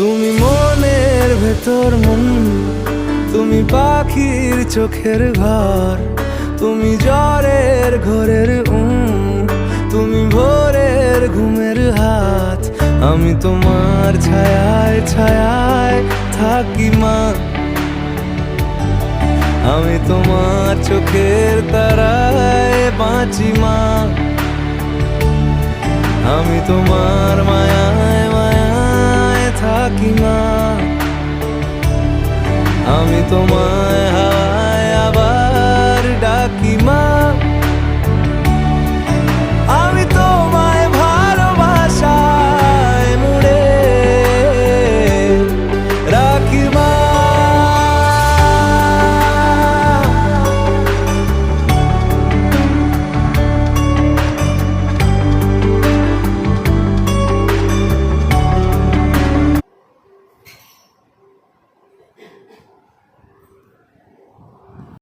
তুমি মনের ভেতর মন, তুমি পাখির চোখের ঘর, তুমি জ্বরের ঘোরের তুমি ভোরের ঘুমের হাত। আমি তোমার ছায়ায় ছায়ায় থাকি মা, আমি তোমার চোখের তারায় বাঁচি মা, আমি তোমার মায়ায় মায়ায় থাকি মা, আমি তোমার